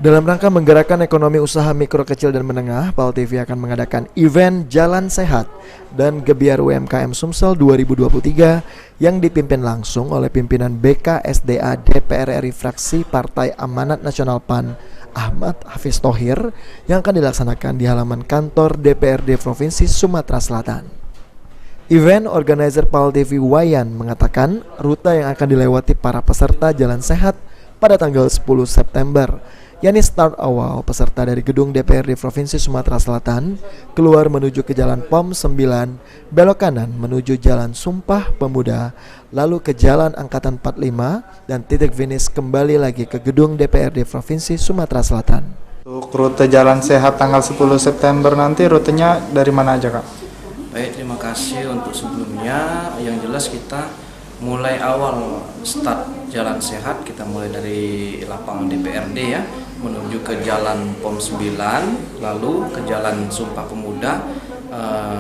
Dalam rangka menggerakkan ekonomi usaha mikro kecil dan menengah, PAL TV akan mengadakan event Jalan Sehat dan Gebiar UMKM Sumsel 2023 yang dipimpin langsung oleh pimpinan BKSDA DPR RI fraksi Partai Amanat Nasional PAN Ahmad Hafiz Thohir yang akan dilaksanakan di halaman kantor DPRD Provinsi Sumatera Selatan. Event organizer PAL TV Wayan mengatakan rute yang akan dilewati para peserta Jalan Sehat pada tanggal 10 September, yakni start awal peserta dari gedung DPRD Provinsi Sumatera Selatan keluar menuju ke Jalan POM 9, belok kanan menuju Jalan Sumpah Pemuda, lalu ke Jalan Angkatan 45 dan titik finish kembali lagi ke gedung DPRD Provinsi Sumatera Selatan. Untuk rute Jalan Sehat tanggal 10 September nanti rutenya dari mana aja, Kak? Baik, terima kasih untuk sebelumnya. Yang jelas kita mulai awal start Jalan Sehat, kita mulai dari lapangan DPRD ya, menuju ke Jalan POM 9, lalu ke Jalan Sumpah Pemuda,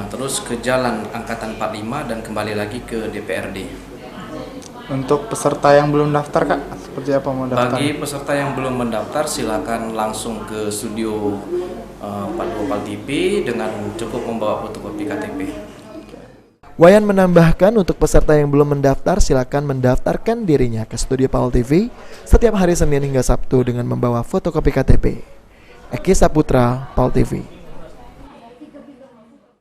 terus ke Jalan Angkatan 45 dan kembali lagi ke DPRD. Untuk peserta yang belum daftar, Kak, seperti apa mau daftar? Bagi peserta yang belum mendaftar, silakan langsung ke studio 42 PAL TV dengan cukup membawa fotokopi KTP. Wayan menambahkan untuk peserta yang belum mendaftar silakan mendaftarkan dirinya ke studio PAL TV setiap hari Senin hingga Sabtu dengan membawa fotokopi KTP. Eki Saputra, PAL TV.